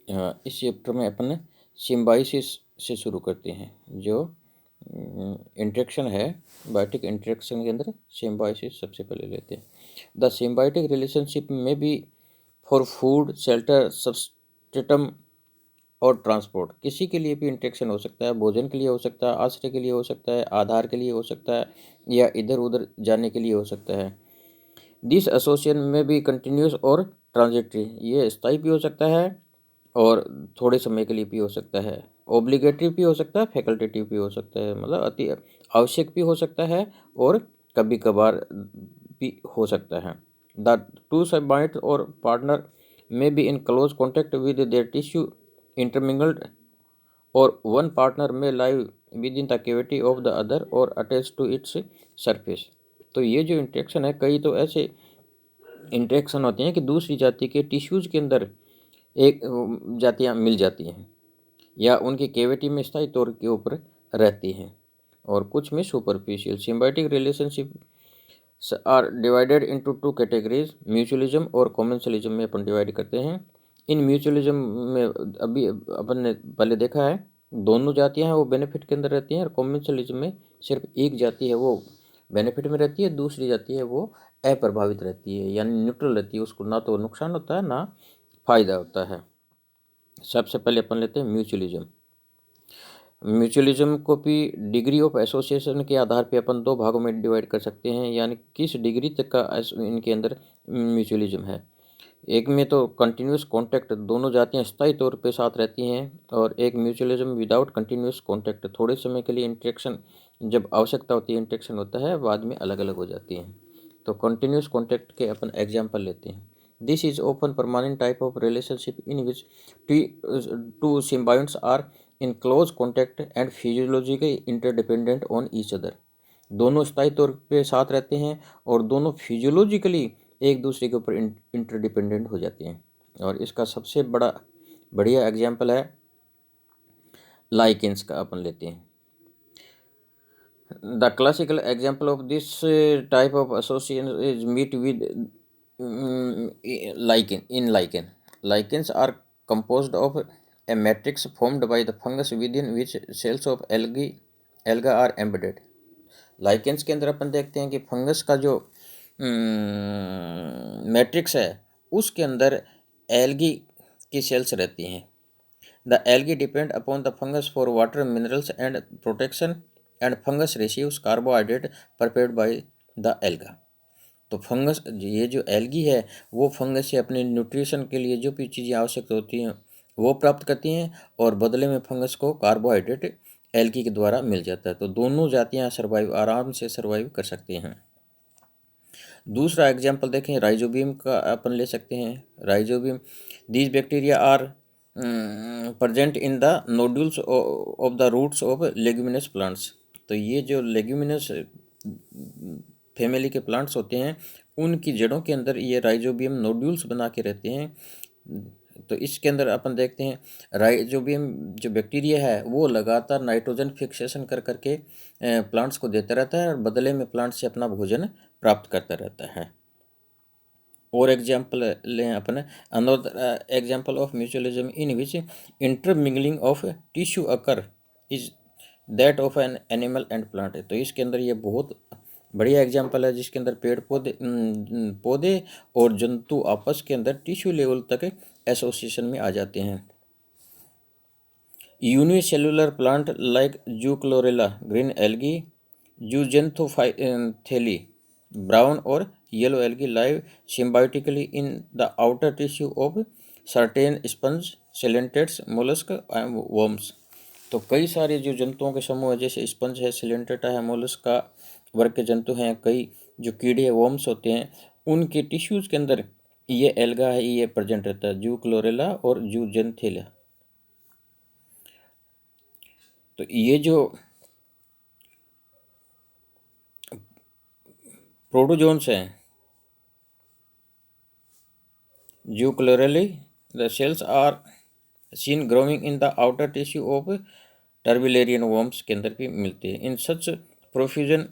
हाँ, इस चैप्टर में अपन सिम्बायोसिस से शुरू करते हैं। जो इंटरेक्शन है, बायोटिक इंटरेक्शन के अंदर सिम्बायोसिस सबसे पहले लेते हैं। द सिम्बायोटिक रिलेशनशिप में बी फॉर फूड, शेल्टर, सब्सटेटम और ट्रांसपोर्ट। किसी के लिए भी इंटरेक्शन हो सकता है, भोजन के लिए हो सकता है, आश्रय के लिए हो सकता है, आधार के लिए हो सकता है, या इधर उधर जाने के लिए हो सकता है। दिस एसोसिएशन में भी कंटिन्यूस और ट्रांजिटरी, ये स्थायी भी हो सकता है और थोड़े समय के लिए भी हो सकता है। ऑब्लिगेटरी भी हो सकता है, फैकल्टेटिव भी हो सकता है, मतलब अति आवश्यक भी हो सकता है और कभी कभार भी हो सकता है। द टू सबमाइट और पार्टनर में be in close contact with there tissue intermingled, और वन पार्टनर में live with in the cavity of the other और अटैच टू इट्स सरफेस। तो ये जो इंट्रैक्शन है, कई तो ऐसे इंट्रैक्शन होते हैं कि दूसरी जाति के टिश्यूज़ के अंदर एक जातियाँ मिल जाती हैं या उनकी कैविटी में स्थायी तौर के ऊपर रहती हैं, और कुछ में superficial. Symbiotic relationship are divided into two categories, mutualism और कॉमेंसलिज्म में अपन डिवाइड करते हैं। इन म्यूचुअलिज्म में अभी अपन ने पहले देखा है, दोनों जातियां हैं वो बेनिफिट के अंदर रहती हैं, और कॉमेंसलिज्म में सिर्फ एक जाति है वो बेनिफिट में रहती है, दूसरी जाति है वो अप्रभावित रहती है, यानी न्यूट्रल रहती है, उसको ना तो नुकसान होता है ना फायदा होता है। सबसे पहले अपन लेते हैं म्यूचुअलिज्म। म्यूचुअलिज्म को भी डिग्री ऑफ एसोसिएशन के आधार पे अपन दो भागों में डिवाइड कर सकते हैं, यानी किस डिग्री तक का इनके अंदर म्यूचुअलिज्म है। एक में तो कंटिन्यूस कॉन्टैक्ट, दोनों जातियां स्थायी तौर पे साथ रहती हैं, और एक म्यूचुअलिज्म विदाउट कंटिन्यूस कॉन्टैक्ट, थोड़े समय के लिए इंटरेक्शन, जब आवश्यकता होती है इंटरेक्शन होता है, बाद में अलग अलग हो जाती हैं। तो कंटिन्यूस कॉन्टैक्ट के अपन एग्जाम्पल लेते हैं। This is open permanent type of relationship in which two symbiotes are in close contact and physiologically interdependent on each other. दोनों स्थायी तौर पे साथ रहते हैं और दोनों फिजियोलॉजिकली एक दूसरे के ऊपर इंटरडिपेंडेंट हो जाते हैं। और इसका सबसे बढ़िया एग्जाम्पल है लाइकेंस का, अपन लेते हैं। The classical example of this type of association is meet with lichen. Lichens are composed of a matrix formed by the fungus within which cells of alga are embedded. Lichens के अंदर अपन देखते हैं कि fungus का जो matrix है उसके अंदर एल्गी की सेल्स रहती हैं। The algae depend upon the fungus for water, minerals and protection, and fungus receives carbohydrate prepared by the alga. तो फंगस, ये जो एल्गी है वो फंगस से अपने न्यूट्रिशन के लिए जो भी चीज़ें आवश्यक होती हैं वो प्राप्त करती हैं, और बदले में फंगस को कार्बोहाइड्रेट एल्गी के द्वारा मिल जाता है। तो दोनों जातियां आराम से सर्वाइव कर सकती हैं। दूसरा एग्जाम्पल देखें, राइजोबियम का अपन ले सकते हैं। Rhizobium, these bacteria are present in the nodules of the roots of leguminous plants. तो ये जो लेग्यूमिनस फैमिली के प्लांट्स होते हैं उनकी जड़ों के अंदर ये राइजोबियम नोड्यूल्स बना के रहते हैं। तो इसके अंदर अपन देखते हैं राइजोबियम जो बैक्टीरिया है वो लगातार नाइट्रोजन फिक्सेशन कर करके प्लांट्स को देता रहता है, और बदले में प्लांट से अपना भोजन प्राप्त करता रहता है। और एग्जाम्पल लें अपन, another example of mutualism in which intermingling of tissue occur is that of an animal and plant. तो इसके अंदर ये बहुत बढ़िया एग्जाम्पल है जिसके अंदर पेड़ पौधे और जंतु आपस के अंदर टिश्यू लेवल तक एसोसिएशन में आ जाते हैं। Unicellular plant like zoochlorella, green algae, zooxanthellae, brown और yellow algae live symbiotically in the outer tissue of certain sponge, coelenterates, mollusc and worms. तो कई सारे जो जंतुओं के समूह है, जैसे स्पंज है, सिलेंटेटा है, मोलस्क का वर्ग के जंतु हैं, कई जो कीड़े वर्म्स होते हैं, उनके टिश्यूज़ के अंदर ये एल्गा है, ये प्रेजेंट रहता है, जूक्लोरेला और जूजेंथेला। तो ये जो प्रोटोजोन्स हैं, zoochlorellae, the cells are seen growing in the outer tissue of turbellarian worms के अंदर भी मिलते हैं in such profusion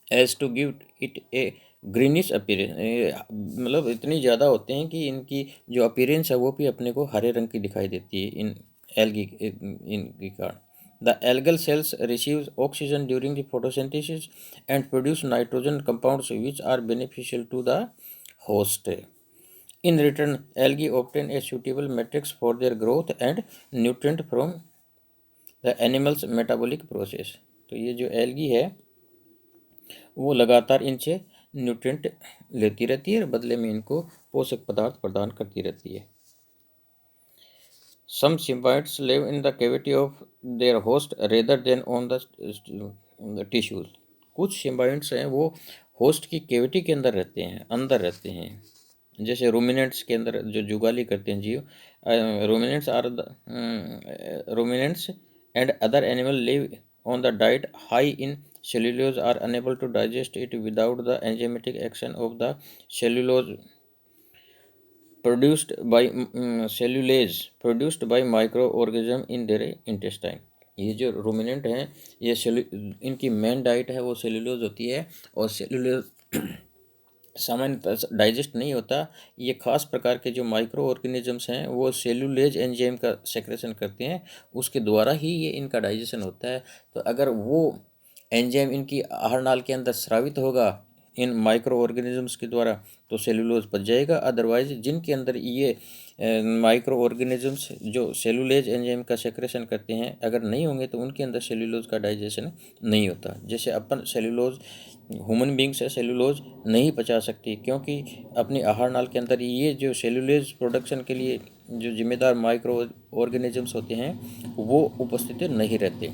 as to give it a greenish appearance, मतलब इतनी ज़्यादा होते हैं कि इनकी जो अपीयरेंस है वो भी अपने को हरे रंग की दिखाई देती है इन एल्गी इनकी कारण। The algal cells receives oxygen during the photosynthesis and produce nitrogen compounds which are beneficial to the host. In return, algae obtain a suitable matrix for their growth and nutrient from the animal's metabolic process। तो ये जो algae है वो लगातार इनसे nutrient लेती रहती है और बदले में इनको पोषक पदार्थ प्रदान करती रहती है। Some symbiotes live in the cavity of their host rather than on the tissues। कुछ सिम्बायोट्स हैं वो होस्ट की केविटी के अंदर रहते हैं, अंदर रहते हैं। जैसे रूमिनेंट्स के अंदर जो जुगाली करते हैं जीव, ruminants and other animal live on the diet high in cellulose are unable to digest it without the enzymatic action of the cellulose produced by microorganism in their intestine. ये जो ruminant हैं ये इनकी main diet है वो cellulose होती है, और सेल्यूलोज सामान्यतः डाइजेस्ट नहीं होता। ये खास प्रकार के जो माइक्रो ऑर्गेनिजम्स हैं वो सेल्यूलेज एंजाइम का सेक्रेशन करते हैं, उसके द्वारा ही ये इनका डाइजेशन होता है। तो अगर वो एंजाइम इनकी आहार नाल के अंदर स्रावित होगा इन माइक्रो ऑर्गेनिजम्स के द्वारा तो सेल्यूलोज बच जाएगा। अदरवाइज जिनके अंदर ये माइक्रो ऑर्गेनिजम्स जो सेल्यूलेज एंजाइम का सेक्रेशन करते हैं अगर नहीं होंगे तो उनके अंदर सेल्यूलोज का डाइजेशन नहीं होता। जैसे अपन सेल्यूलोज ह्यूमन बींग्स है सेल्यूलोज नहीं पचा सकती, क्योंकि अपनी आहार नाल के अंदर ये जो सेल्यूलेज प्रोडक्शन के लिए जो जिम्मेदार माइक्रो ऑर्गेनिजम्स होते हैं वो उपस्थित नहीं रहते।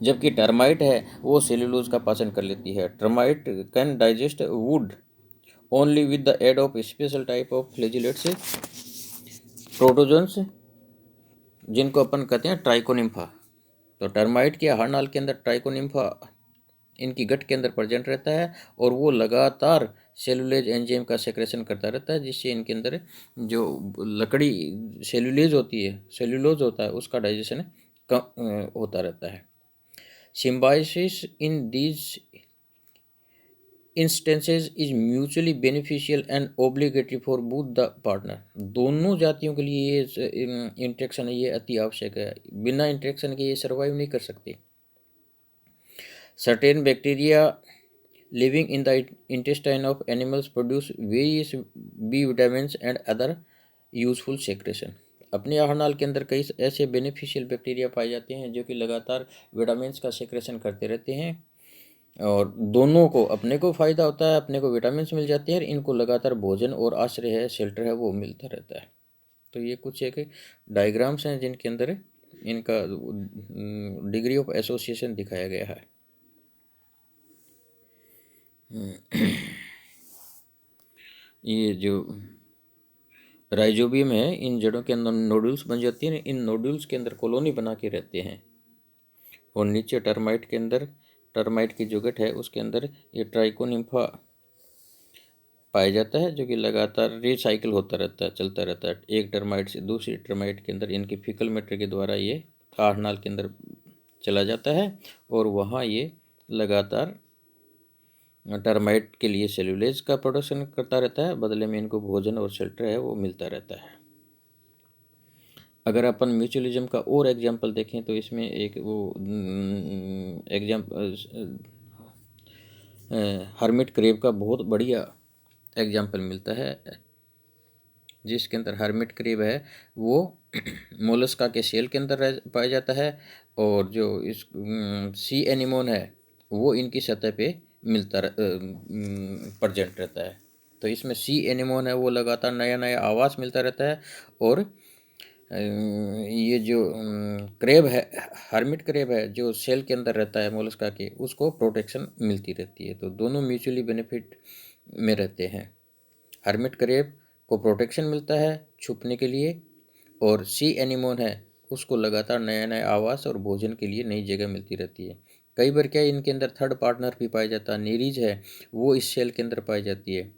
जबकि टर्माइट है वो सेल्यूलोज का पाचन कर लेती है। Termite can digest wood only with the aid of special type of flagellates protozoans, जिनको अपन कहते हैं ट्राइकोनिम्फा। तो टर्माइट के आहार नाल के अंदर ट्राइकोनिम्फा इनकी गट के अंदर प्रेजेंट रहता है और वो लगातार सेलुलेज एंजाइम का सेक्रेशन करता रहता है, जिससे इनके अंदर जो लकड़ी सेलुलेज होती है, सेल्यूलोज होता है, उसका डाइजेशन होता रहता है। Symbiosis in these instances is mutually beneficial and obligatory for both the partner. दोनों जातियों के लिए ये इंटरेक्शन है ये अति आवश्यक है, बिना इंटरेक्शन के ये सर्वाइव नहीं कर सकते। Certain bacteria living in the intestine of animals produce various B vitamins and other useful secretion। अपने आहार नाल के अंदर कई ऐसे बेनिफिशियल बैक्टीरिया पाए जाते हैं जो कि लगातार विटामिन्स का सेक्रेशन करते रहते हैं, और दोनों को, अपने को फ़ायदा होता है, अपने को विटामिन्स मिल जाते हैं, और इनको लगातार भोजन और आश्रय है, शेल्टर है, वो मिलता रहता है। तो ये कुछ एक डायग्राम्स हैं जिनके अंदर इनका डिग्री ऑफ एसोसिएशन दिखाया गया है। ये जो राइजोबियम है इन जड़ों के अंदर नोड्यूल्स बन जाती हैं, इन नोड्यूल्स के अंदर कॉलोनी बना के रहते हैं, और नीचे टर्माइट के अंदर, टर्माइट की जो गट है उसके अंदर ये ट्राइकोनिम्फा पाया जाता है, जो कि लगातार रिसाइकिल होता रहता है, चलता रहता है एक टर्माइट से दूसरी टर्माइट के अंदर। इनके फीकल मैटर के द्वारा ये आहार नाल के अंदर चला जाता है और वहाँ ये लगातार टर्माइट के लिए सेल्यूलेज का प्रोडक्शन करता रहता है, बदले में इनको भोजन और शेल्टर है वो मिलता रहता है। अगर अपन म्यूचुअलिज्म का और एग्जांपल देखें तो इसमें एक वो एग्जांपल हर्मिट क्रेब का बहुत बढ़िया एग्जांपल मिलता है, जिसके अंदर हर्मिट क्रेब है वो मोलस्का के सेल के अंदर पाया जाता है, और जो इस सी एनिमोन है वो इनकी सतह पे मिलता प्रेजेंट रहता है। तो इसमें सी एनिमोन है वो लगातार नया नया आवास मिलता रहता है, और ये जो क्रेब है, हर्मिट क्रेब है जो सेल के अंदर रहता है मोलस्का के, उसको प्रोटेक्शन मिलती रहती है। तो दोनों म्यूचुअली बेनिफिट में रहते हैं। हर्मिट क्रेब को प्रोटेक्शन मिलता है छुपने के लिए, और सी एनिमोन है उसको लगातार नया नया आवास और भोजन के लिए नई जगह मिलती रहती है। कई बार क्या इनके अंदर थर्ड पार्टनर भी पाया जाता है, नीरीज है वो इस सेल के अंदर पाई जाती है।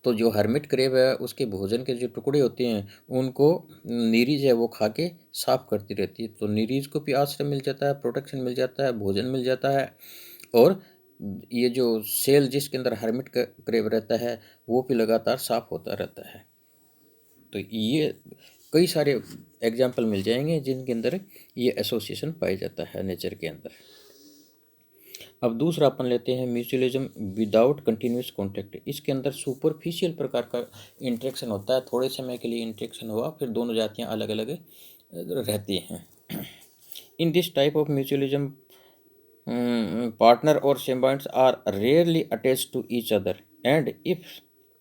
तो जो हर्मिट क्रेब है उसके भोजन के जो टुकड़े होते हैं उनको नीरीज है वो खा के साफ करती रहती है। तो नीरीज को भी आश्रय मिल जाता है, प्रोटेक्शन मिल जाता है, भोजन मिल जाता है, और ये जो सेल जिसके अंदर हर्मिट क्रेब रहता है वो भी लगातार साफ होता रहता है। तो ये कई सारे एग्जाम्पल मिल जाएंगे जिनके अंदर ये एसोसिएशन पाया जाता है नेचर के अंदर। अब दूसरा अपन लेते हैं म्यूचुअलिज्म विदाउट कंटिन्यूस कॉन्टैक्ट। इसके अंदर सुपरफिशियल प्रकार का इंटरेक्शन होता है, थोड़े समय के लिए इंटरेक्शन हुआ, फिर दोनों जातियां अलग अलग रहती हैं। In this type of mutualism partner or symbionts are rarely attached to each other and if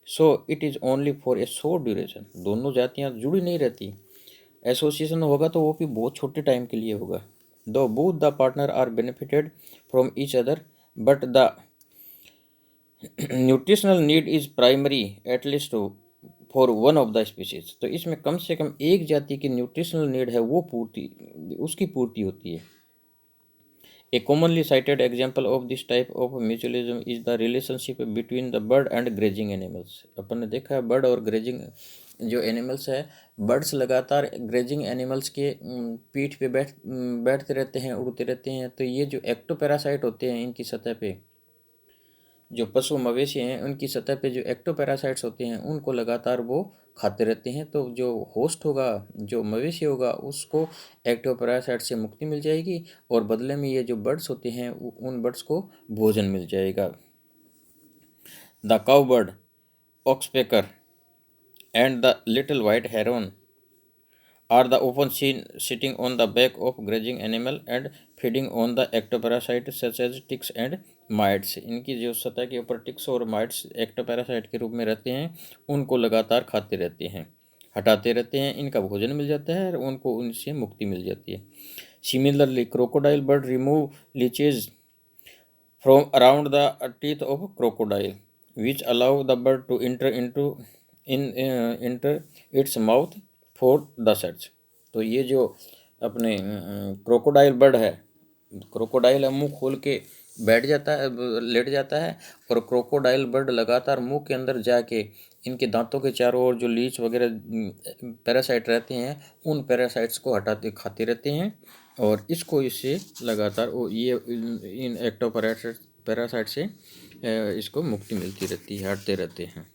so it is only for a short duration। दोनों जातियां जुड़ी नहीं रहती, एसोसिएशन होगा तो वो भी बहुत छोटे टाइम के लिए होगा। दो both the partner are benefited from each other but the nutritional need is primary at least for one of the species. तो इसमें कम से कम एक जाति की न्यूट्रिशनल नीड है वो उसकी पूर्ति होती है। A commonly cited example of this type of mutualism is the relationship between the bird and grazing animals। अपन ने देखा है बर्ड और ग्रेजिंग जो एनिमल्स है, बर्ड्स लगातार ग्रेजिंग एनिमल्स के पीठ पे बैठते रहते हैं, उड़ते रहते हैं। तो ये जो एक्टोपैरासाइट होते हैं इनकी सतह पे, जो पशु मवेशी हैं उनकी सतह पे जो एक्टोपैरासाइट्स होते हैं उनको लगातार वो खाते रहते हैं। तो जो होस्ट होगा, जो मवेशी होगा, उसको एक्टोपैरासाइट से मुक्ति मिल जाएगी और बदले में ये जो बर्ड्स होते हैं उन बर्ड्स को भोजन मिल जाएगा। The cow bird, oxpecker and the little white heron are the often seen sitting on the back of grazing animal and feeding on the ectoparasites such as ticks and mites। इनकी जो सतह के ऊपर ticks और mites ectoparasite के रूप में रहते हैं उनको लगातार खाते रहते हैं, हटाते रहते हैं, इनका भोजन मिल जाता है और उनको उनसे मुक्ति मिल जाती है। Similarly crocodile bird remove leeches from around the teeth of crocodile which allow the bird to enter its mouth for the search। तो ये जो अपने क्रोकोडाइल बर्ड है, क्रोकोडाइल मुंह खोल के बैठ जाता है, लेट जाता है और क्रोकोडाइल बर्ड लगातार मुंह के अंदर जाके इनके दांतों के चारों ओर जो लीच वगैरह पैरासाइट रहते हैं उन पैरासाइट्स को हटाते खाते रहते हैं और इससे लगातार ये इन पैरासाइट से इसको मुक्ति मिलती रहती है, हटते रहते हैं।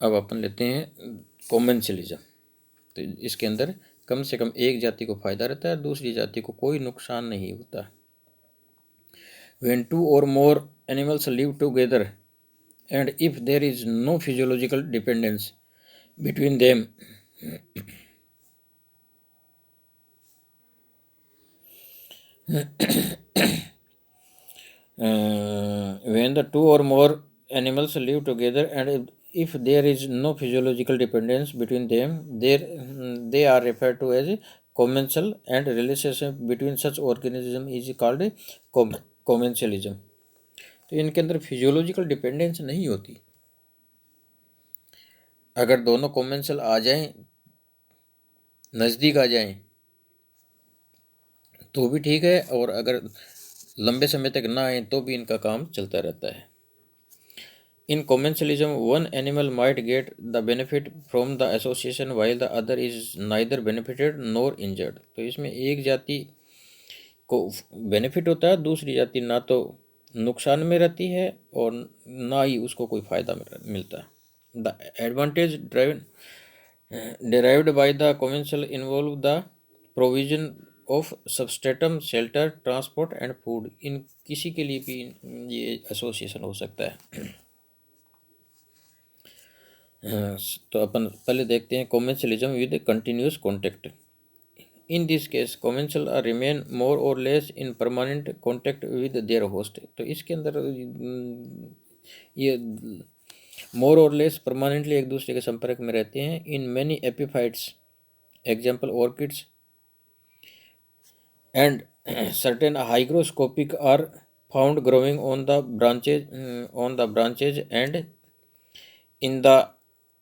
अब अपन लेते हैं कॉमेंसलिज्म। तो इसके अंदर कम से कम एक जाति को फायदा रहता है, दूसरी जाति को कोई नुकसान नहीं होता। When two or more animals live together and if there is no physiological dependence between them when the two or more animals live together and if there is no physiological dependence between them they are referred to as commensal and relationship between such organism is called commensalism। तो इनके अंदर physiological dependence नहीं होती। अगर दोनों कॉमेंसल आ जाएं, नज़दीक आ जाएं तो भी ठीक है और अगर लंबे समय तक ना आए तो भी इनका काम चलता रहता है। In commensalism one animal might get the benefit from the association while the other is neither benefited nor injured. तो इसमें एक जाति को बेनिफिट होता है, दूसरी जाति ना तो नुकसान में रहती है और ना ही उसको कोई फ़ायदा मिलता। The advantage derived by the commensal involve the provision of substratum, shelter, transport and food। इन किसी के लिए भी ये एसोसिएशन हो सकता है। तो अपन पहले देखते हैं commensalism with continuous contact. In this case commensal remain more or less in permanent contact with their host. तो इसके अंदर ये मोर और लेस परमानेंटली एक दूसरे के संपर्क में रहते हैं। In many epiphytes example orchids and certain hygroscopic are found growing on the branches and in the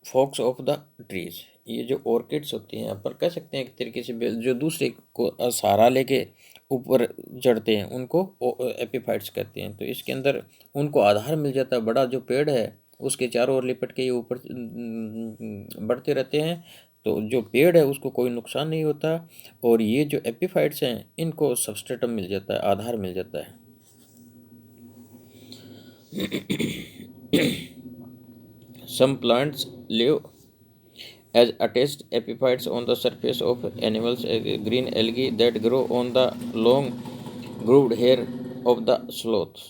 forks of the trees. ये जो ऑर्किड्स होती हैं अपन कह सकते हैं एक तरीके से जो दूसरे को सहारा लेके ऊपर चढ़ते हैं उनको एपिफाइट्स कहते हैं। तो इसके अंदर उनको आधार मिल जाता है, बड़ा जो पेड़ है उसके चारों ओर लिपट के ये ऊपर बढ़ते रहते हैं तो जो पेड़ है उसको कोई नुकसान नहीं होता, और ये जो एपिफाइट्स हैं इनको सबस्ट्रेटम मिल जाता है, आधार मिल जाता है। Some plants live as attached epiphytes on the surface of animals, green algae that grow on the long grooved hair of the sloth।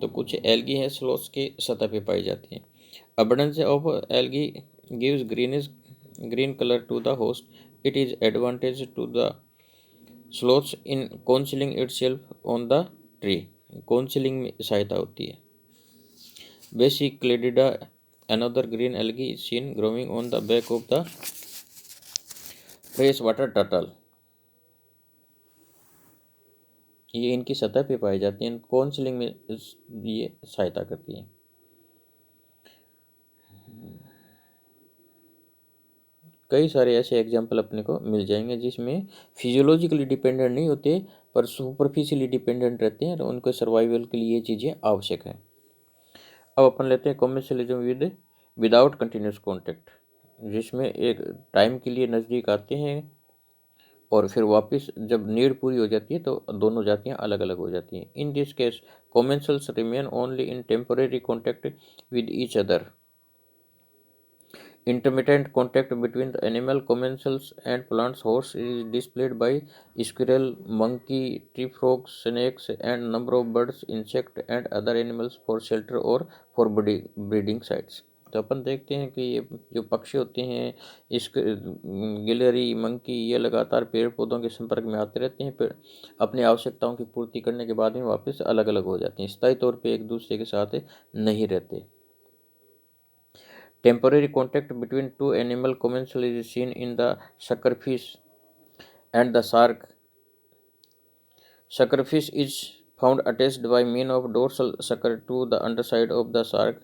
तो कुछ एल्गी हैं स्लोथ्स की सतह पे पाई जाती हैं। abundance of algae gives green color to the host। it is advantage to the sloths in concealing itself on the tree। concealing में सहायता होती है। Basiclladida, another green algae is seen growing on the back of the freshwater turtle। ये इनकी सतह पे पाई जाती हैं, काउंसलिंग में ये सहायता करती हैं। कई सारे ऐसे एग्जाम्पल अपने को मिल जाएंगे जिसमें फिजियोलॉजिकली डिपेंडेंट नहीं होते पर सुपरफिशियली डिपेंडेंट रहते हैं, और उनके सर्वाइवल के लिए ये चीज़ें आवश्यक हैं। अब अपन लेते हैं कॉमर्शियलिज्म विदाउट कंटिन्यूस कॉन्टेक्ट, जिसमें एक टाइम के लिए नज़दीक आते हैं और फिर वापस जब नीड पूरी हो जाती है तो दोनों जातियाँ अलग अलग हो जाती हैं। इन this case commensals remain only in temporary contact with each other। Intermittent contact between the animal commensals and plants hosts is displayed by squirrel, monkey, tree frogs, snakes, and number of birds, insect, and other animals for shelter or for breeding sites। तो अपन देखते हैं कि ये जो पक्षी होते हैं, इस गिलहरी, मंकी, ये लगातार पेड़ पौधों के संपर्क में आते रहते हैं, फिर अपनी आवश्यकताओं की पूर्ति करने के बाद में वापस अलग अलग हो जाते हैं, स्थायी तौर पे एक दूसरे के साथ नहीं रहते। Temporary contact between two animal commensal is seen in the suckerfish and the shark। Suckerfish is found attached by means of dorsal sucker to the underside of the shark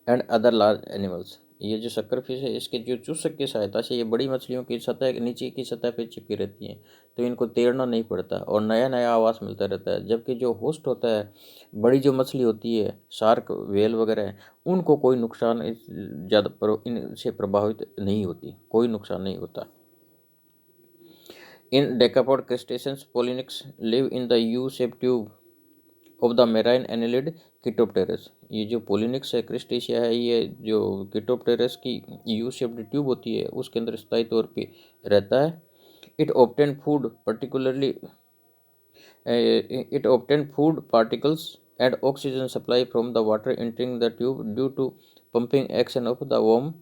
and other large animals. ये जो सक्करफिश है इसके जो चूसक की सहायता से ये बड़ी मछलियों की सतह नीचे की सतह पे चिपकी रहती हैं, तो इनको तैरना नहीं पड़ता और नया नया आवास मिलता रहता है। जबकि जो होस्ट होता है, बड़ी जो मछली होती है, शार्क, वेल वगैरह, उनको कोई नुकसान ज़्यादा इनसे प्रभावित नहीं होती, कोई नुकसान नहीं होता। In decapod crustaceans polinices live in the U shape tube of the marine annelid chaetopterus. ये जो पोलिनिक्स है, क्रिस्टेशिया है, ये जो किटोप्टेरस की यू शेप्ड ट्यूब होती है उसके अंदर स्थायी तौर पे रहता है। It obtain food particularly it obtain food particles and oxygen supply from the water entering the tube due to pumping action of the worm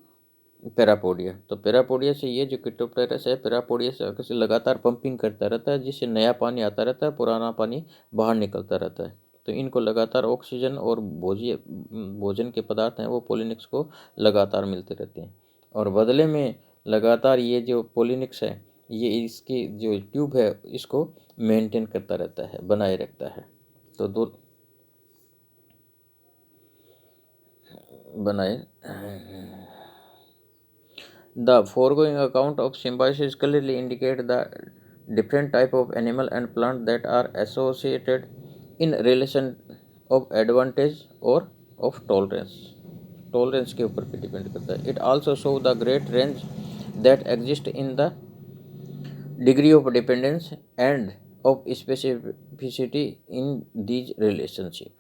parapodia. तो पैरापोडिया से ये जो किटोप्टेरस है, पैरापोडिया से लगातार पंपिंग करता रहता है, जिससे नया पानी आता रहता है, पुराना पानी बाहर निकलता रहता है। तो इनको लगातार ऑक्सीजन और भोजन के पदार्थ हैं वो पोलिनिक्स को लगातार मिलते रहते हैं, और बदले में लगातार ये जो पोलिनिक्स है ये इसकी जो ट्यूब है इसको मेंटेन करता रहता है, बनाए रखता है। तो दो बनाए The foregoing account of symbiosis clearly indicate the different type of animal and plant that are associated in relation of advantage or of tolerance। Tolerance के ऊपर भी डिपेंड करता है। It also show the great range that exist in the degree of dependence end of specificity in these relationship.